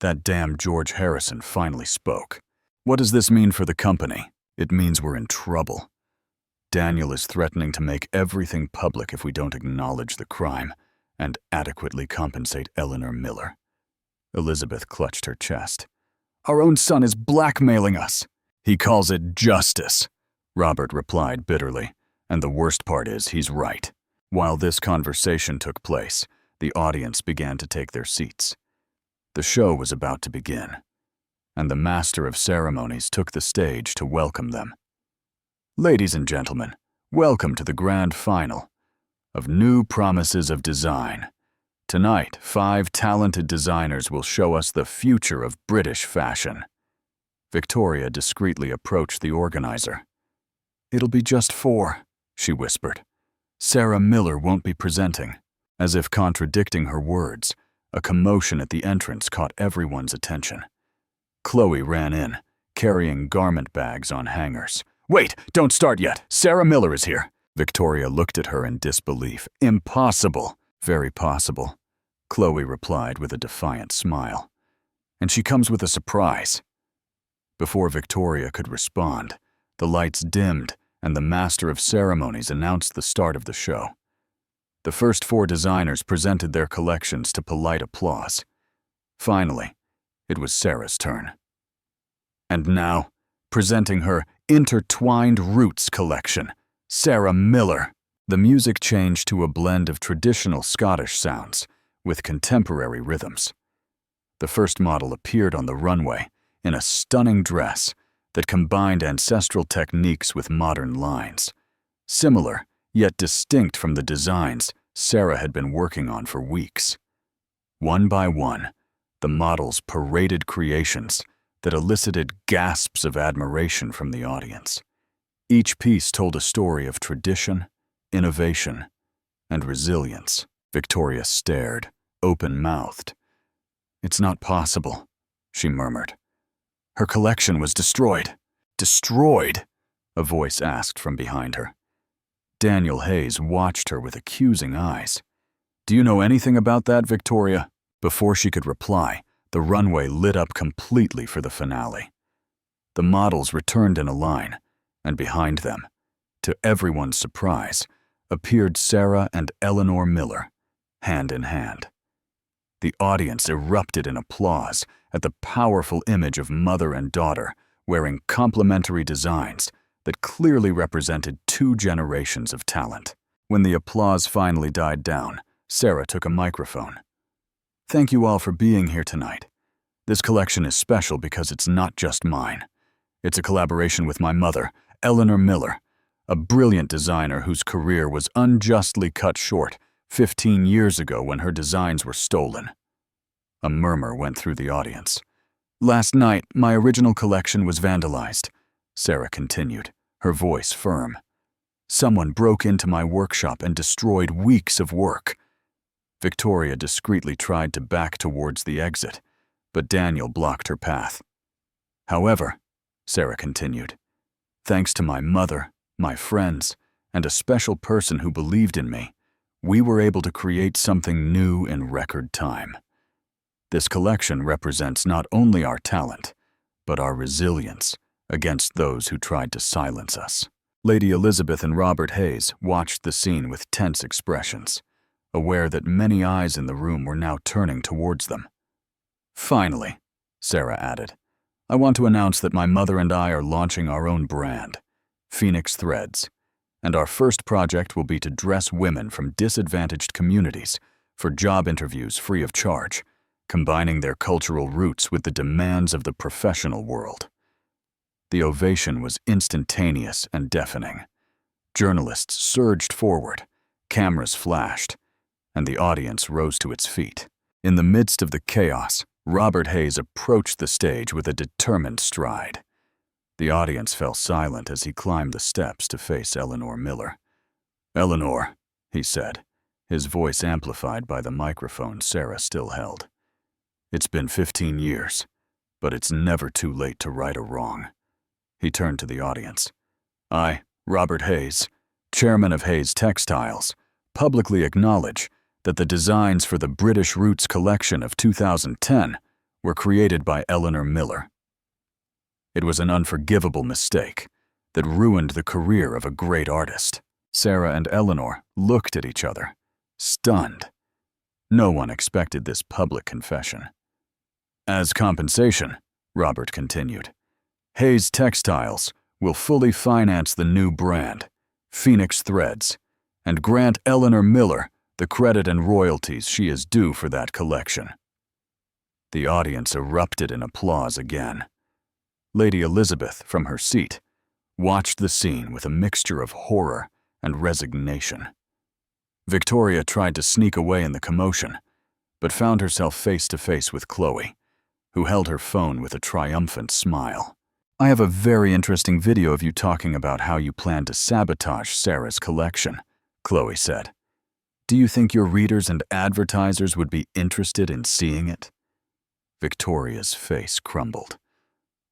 That damn George Harrison finally spoke. "What does this mean for the company?" "It means we're in trouble. Daniel is threatening to make everything public if we don't acknowledge the crime and adequately compensate Eleanor Miller." Elizabeth clutched her chest. "Our own son is blackmailing us." "He calls it justice," Robert replied bitterly, and the worst part is he's right. While this conversation took place, the audience began to take their seats. The show was about to begin, and the master of ceremonies took the stage to welcome them. "Ladies and gentlemen, welcome to the grand final of New Promises of Design. Tonight, 5 talented designers will show us the future of British fashion." Victoria discreetly approached the organizer. "It'll be just 4, she whispered. "Sarah Miller won't be presenting." As if contradicting her words, a commotion at the entrance caught everyone's attention. Chloe ran in, carrying garment bags on hangers. "Wait, don't start yet. Sarah Miller is here." Victoria looked at her in disbelief. "Impossible." "Very possible," Chloe replied with a defiant smile. "And she comes with a surprise." Before Victoria could respond, the lights dimmed and the master of ceremonies announced the start of the show. The first 4 designers presented their collections to polite applause. Finally, it was Sarah's turn. And now, presenting her Intertwined Roots collection, Sarah Miller. The music changed to a blend of traditional Scottish sounds with contemporary rhythms. The first model appeared on the runway in a stunning dress that combined ancestral techniques with modern lines, similar yet distinct from the designs Sarah had been working on for weeks. One by one, the models paraded creations that elicited gasps of admiration from the audience. Each piece told a story of tradition, innovation, and resilience. Victoria stared, open-mouthed. "It's not possible," she murmured. "Her collection was destroyed." "Destroyed?" a voice asked from behind her. Daniel Hayes watched her with accusing eyes. Do you know anything about that, Victoria? Before she could reply, the runway lit up completely for the finale. The models returned in a line, and behind them, to everyone's surprise, appeared Sarah and Eleanor Miller, hand in hand. The audience erupted in applause at the powerful image of mother and daughter wearing complementary designs that clearly represented two generations of talent. When the applause finally died down, Sarah took a microphone. Thank you all for being here tonight. This collection is special because it's not just mine. It's a collaboration with my mother, Eleanor Miller, a brilliant designer whose career was unjustly cut short 15 years ago when her designs were stolen. A murmur went through the audience. Last night, my original collection was vandalized, Sarah continued, her voice firm. Someone broke into my workshop and destroyed weeks of work. Victoria discreetly tried to back towards the exit, but Daniel blocked her path. However, Sarah continued, thanks to my mother, my friends, and a special person who believed in me, we were able to create something new in record time. This collection represents not only our talent, but our resilience against those who tried to silence us. Lady Elizabeth and Robert Hayes watched the scene with tense expressions, aware that many eyes in the room were now turning towards them. Finally, Sarah added, I want to announce that my mother and I are launching our own brand, Phoenix Threads, and our first project will be to dress women from disadvantaged communities for job interviews free of charge, combining their cultural roots with the demands of the professional world. The ovation was instantaneous and deafening. Journalists surged forward, cameras flashed, and the audience rose to its feet. In the midst of the chaos, Robert Hayes approached the stage with a determined stride. The audience fell silent as he climbed the steps to face Eleanor Miller. Eleanor, he said, his voice amplified by the microphone Sarah still held. It's been 15 years, but it's never too late to right a wrong. He turned to the audience. I, Robert Hayes, chairman of Hayes Textiles, publicly acknowledge that the designs for the British Roots collection of 2010 were created by Eleanor Miller. It was an unforgivable mistake that ruined the career of a great artist. Sarah and Eleanor looked at each other, stunned. No one expected this public confession. As compensation, Robert continued, Hayes Textiles will fully finance the new brand, Phoenix Threads, and grant Eleanor Miller the credit and royalties she is due for that collection. The audience erupted in applause again. Lady Elizabeth, from her seat, watched the scene with a mixture of horror and resignation. Victoria tried to sneak away in the commotion, but found herself face to face with Chloe, who held her phone with a triumphant smile. I have a very interesting video of you talking about how you plan to sabotage Sarah's collection, Chloe said. Do you think your readers and advertisers would be interested in seeing it? Victoria's face crumbled.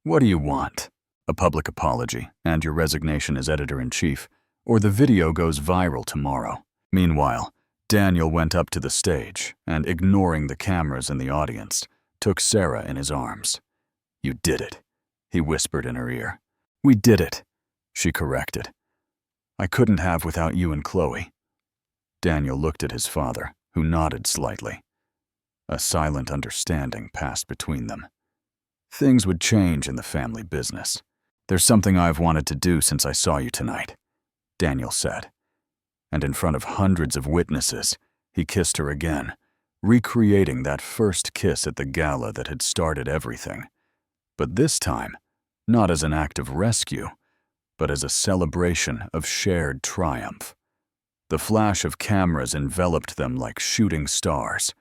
What do you want? A public apology and your resignation as editor-in-chief, or the video goes viral tomorrow. Meanwhile, Daniel went up to the stage and, ignoring the cameras and the audience, took Sarah in his arms. You did it, he whispered in her ear. We did it, she corrected. I couldn't have without you and Chloe. Daniel looked at his father, who nodded slightly. A silent understanding passed between them. Things would change in the family business. There's something I've wanted to do since I saw you tonight, Daniel said. And in front of hundreds of witnesses, he kissed her again, recreating that first kiss at the gala that had started everything. But this time, not as an act of rescue, but as a celebration of shared triumph. The flash of cameras enveloped them like shooting stars,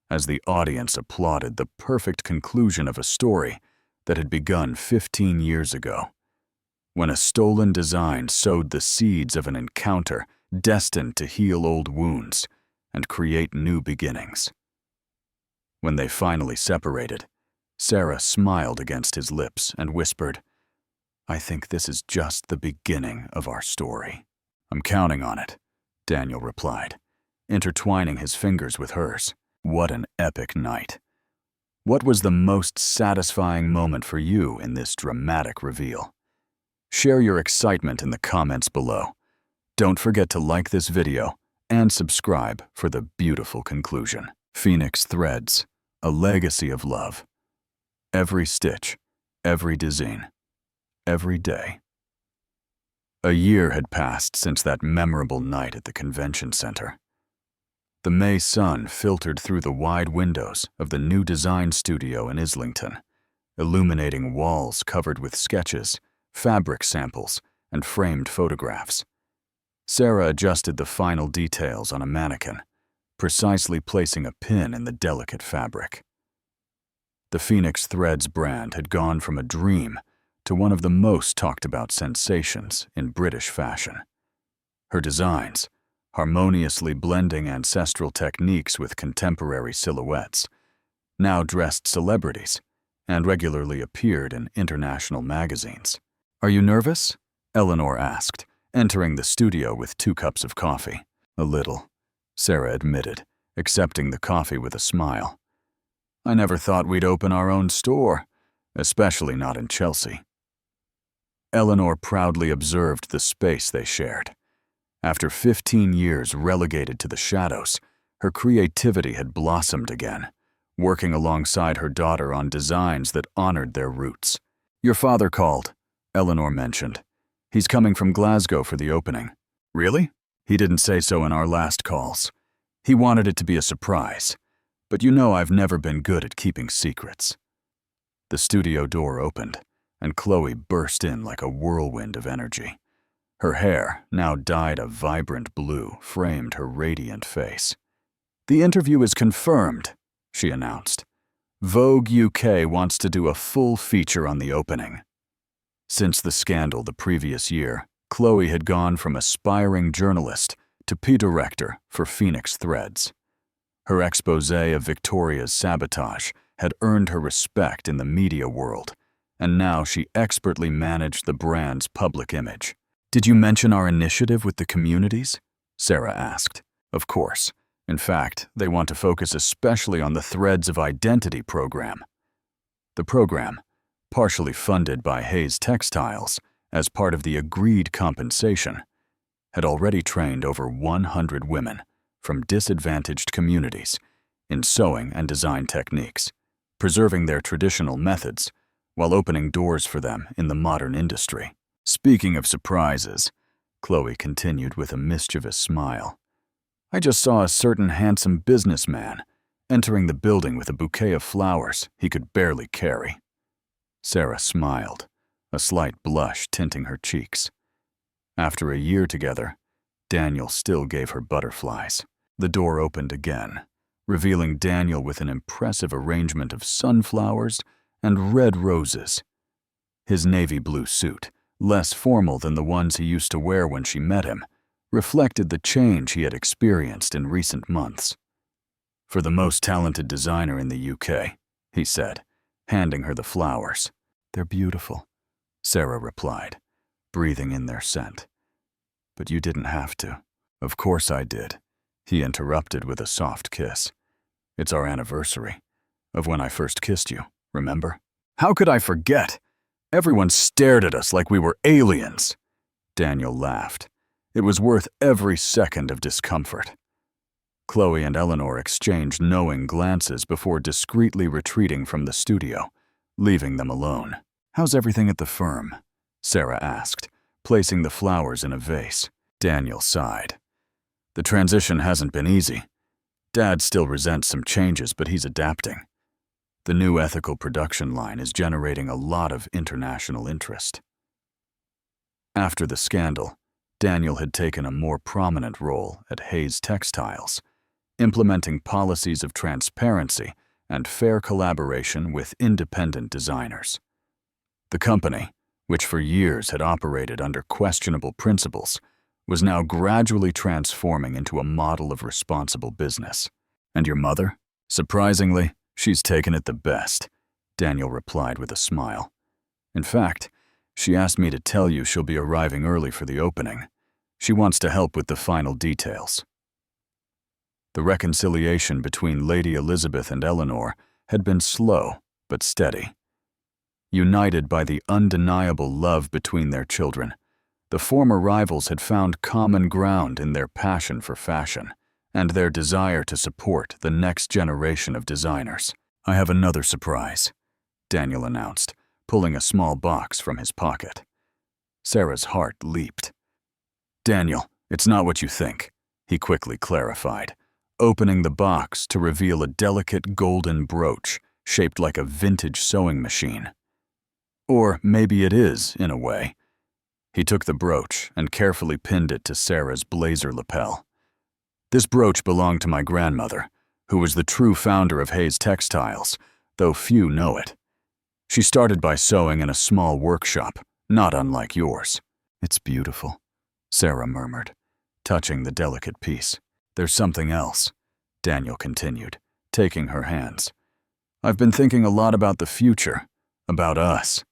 as the audience applauded the perfect conclusion of a story that had begun 15 years ago, when a stolen design sowed the seeds of an encounter destined to heal old wounds and create new beginnings. When they finally separated, Sarah smiled against his lips and whispered, I think this is just the beginning of our story. I'm counting on it, Daniel replied. intertwining his fingers with hers. What an epic night. What was the most satisfying moment for you in this dramatic reveal? Share your excitement in the comments below. Don't forget to like this video and subscribe for the beautiful conclusion. Phoenix threads, a legacy of love. Every stitch, every design, every day. A year had passed since that memorable night at the convention center. The May sun filtered through the wide windows of the new design studio in Islington, illuminating walls covered with sketches, fabric samples, and framed photographs. Sarah adjusted the final details on a mannequin, precisely placing a pin in the delicate fabric. The Phoenix Threads brand had gone from a dream to one of the most talked about sensations in British fashion. Her designs, harmoniously blending ancestral techniques with contemporary silhouettes, now dressed celebrities and regularly appeared in international magazines. "Are you nervous?" Eleanor asked, entering the studio with 2 cups of coffee. "A little," Sarah admitted, accepting the coffee with a smile. "I never thought we'd open our own store, especially not in Chelsea." Eleanor proudly observed the space they shared. After 15 years relegated to the shadows, her creativity had blossomed again, working alongside her daughter on designs that honored their roots. "Your father called," Eleanor mentioned. "He's coming from Glasgow for the opening." "Really?" "He didn't say so in our last calls. He wanted it to be a surprise, but you know I've never been good at keeping secrets." The studio door opened, and Chloe burst in like a whirlwind of energy. Her hair, now dyed a vibrant blue, framed her radiant face. "The interview is confirmed," she announced. "Vogue UK wants to do a full feature on the opening." Since the scandal the previous year, Chloe had gone from aspiring journalist to P-director for Phoenix Threads. Her exposé of Victoria's sabotage had earned her respect in the media world, and now she expertly managed the brand's public image. "Did you mention our initiative with the communities?" Sarah asked. "Of course. In fact, they want to focus especially on the Threads of Identity program." The program, partially funded by Hayes Textiles as part of the agreed compensation, had already trained over 100 women from disadvantaged communities in sewing and design techniques, preserving their traditional methods while opening doors for them in the modern industry. "Speaking of surprises," Chloe continued with a mischievous smile, "I just saw a certain handsome businessman entering the building with a bouquet of flowers he could barely carry." Sarah smiled, a slight blush tinting her cheeks. After a year together, Daniel still gave her butterflies. The door opened again, revealing Daniel with an impressive arrangement of sunflowers and red roses. His navy blue suit, less formal than the ones he used to wear when she met him, reflected the change he had experienced in recent months. "For the most talented designer in the UK," he said, handing her the flowers. "They're beautiful," Sarah replied, breathing in their scent. "But you didn't have to." "Of course I did," he interrupted with a soft kiss. "It's our anniversary, of when I first kissed you, remember?" "How could I forget? Everyone stared at us like we were aliens." Daniel laughed. It was worth every second of discomfort. Chloe and Eleanor exchanged knowing glances before discreetly retreating from the studio, leaving them alone. "How's everything at the firm?" Sarah asked, placing the flowers in a vase. Daniel sighed. "The transition hasn't been easy. Dad still resents some changes, but he's adapting. The new ethical production line is generating a lot of international interest." After the scandal, Daniel had taken a more prominent role at Hayes Textiles, implementing policies of transparency and fair collaboration with independent designers. The company, which for years had operated under questionable principles, was now gradually transforming into a model of responsible business. "And your mother?" "Surprisingly, she's taken it the best," Daniel replied with a smile. "In fact, she asked me to tell you she'll be arriving early for the opening. She wants to help with the final details." The reconciliation between Lady Elizabeth and Eleanor had been slow but steady. United by the undeniable love between their children, the former rivals had found common ground in their passion for fashion and their desire to support the next generation of designers. "I have another surprise," Daniel announced, pulling a small box from his pocket. Sarah's heart leaped. "Daniel, it's not what you think," he quickly clarified, opening the box to reveal a delicate golden brooch shaped like a vintage sewing machine. Or maybe it is, in a way. He took the brooch and carefully pinned it to Sarah's blazer lapel. "This brooch belonged to my grandmother, who was the true founder of Hayes Textiles, though few know it. She started by sewing in a small workshop, not unlike yours." "It's beautiful," Sarah murmured, touching the delicate piece. "There's something else," Daniel continued, taking her hands. "I've been thinking a lot about the future, about us."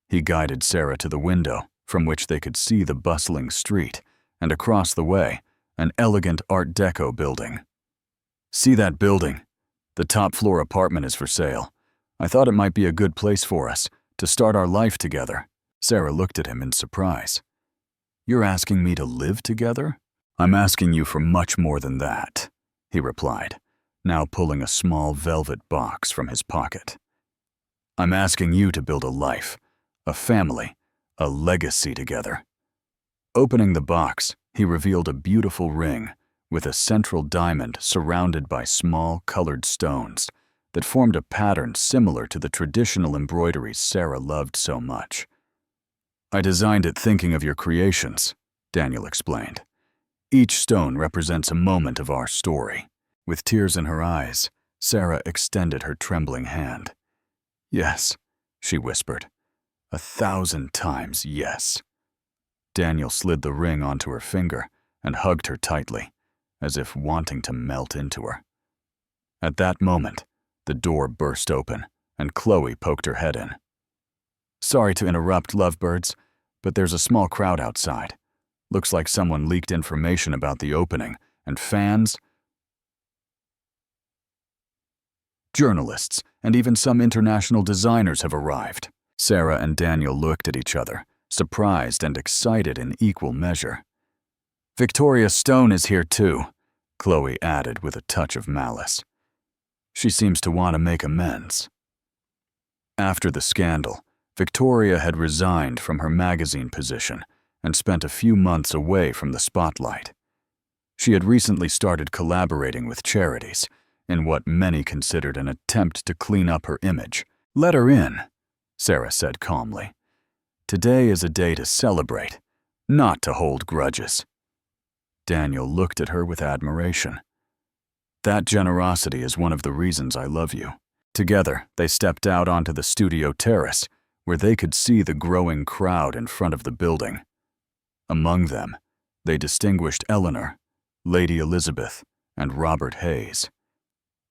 He guided Sarah to the window, from which they could see the bustling street, and across the way, an elegant Art Deco building. "See that building? The top-floor apartment is for sale. I thought it might be a good place for us, to start our life together." Sarah looked at him in surprise. "You're asking me to live together?" "I'm asking you for much more than that," he replied, now pulling a small velvet box from his pocket. "I'm asking you to build a life, a family, a legacy together." Opening the box, he revealed a beautiful ring with a central diamond surrounded by small colored stones that formed a pattern similar to the traditional embroideries Sarah loved so much. "I designed it thinking of your creations," Daniel explained. "Each stone represents a moment of our story." With tears in her eyes, Sarah extended her trembling hand. "Yes," she whispered. 1,000 times yes." Daniel slid the ring onto her finger and hugged her tightly, as if wanting to melt into her. At that moment, the door burst open, and Chloe poked her head in. "Sorry to interrupt, lovebirds, but there's a small crowd outside. Looks like someone leaked information about the opening, and fans, journalists, and even some international designers have arrived." Sarah and Daniel looked at each other, surprised and excited in equal measure. "Victoria Stone is here too," Chloe added with a touch of malice. "She seems to want to make amends." After the scandal, Victoria had resigned from her magazine position and spent a few months away from the spotlight. She had recently started collaborating with charities in what many considered an attempt to clean up her image. "Let her in," Sarah said calmly. "Today is a day to celebrate, not to hold grudges." Daniel looked at her with admiration. "That generosity is one of the reasons I love you." Together, they stepped out onto the studio terrace, where they could see the growing crowd in front of the building. Among them, they distinguished Eleanor, Lady Elizabeth, and Robert Hayes,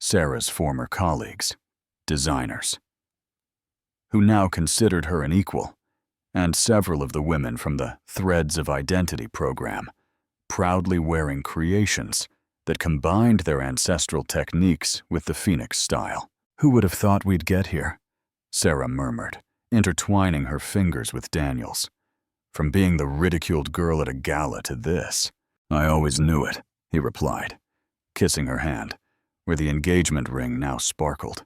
Sarah's former colleagues, designers, who now considered her an equal, and several of the women from the Threads of Identity program, proudly wearing creations that combined their ancestral techniques with the Phoenix style. "Who would have thought we'd get here?" Sarah murmured, intertwining her fingers with Daniel's. "From being the ridiculed girl at a gala to this." "I always knew it," he replied, kissing her hand, where the engagement ring now sparkled.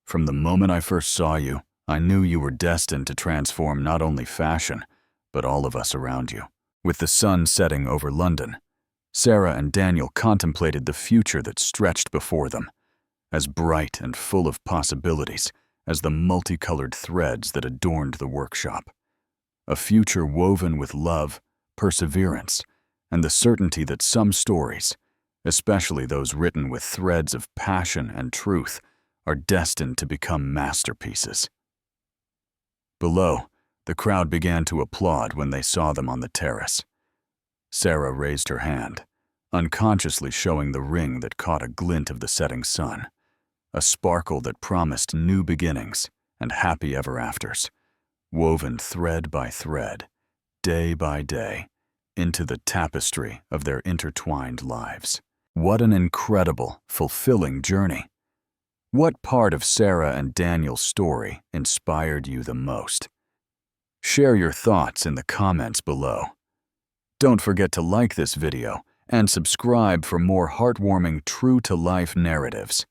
"From the moment I first saw you, I knew you were destined to transform not only fashion, but all of us around you." With the sun setting over London, Sarah and Daniel contemplated the future that stretched before them, as bright and full of possibilities as the multicolored threads that adorned the workshop. A future woven with love, perseverance, and the certainty that some stories, especially those written with threads of passion and truth, are destined to become masterpieces. Below, the crowd began to applaud when they saw them on the terrace. Sarah raised her hand, unconsciously showing the ring that caught a glint of the setting sun, a sparkle that promised new beginnings and happy ever-afters, woven thread by thread, day by day, into the tapestry of their intertwined lives. What an incredible, fulfilling journey. What part of Sarah and Daniel's story inspired you the most? Share your thoughts in the comments below. Don't forget to like this video and subscribe for more heartwarming, true-to-life narratives.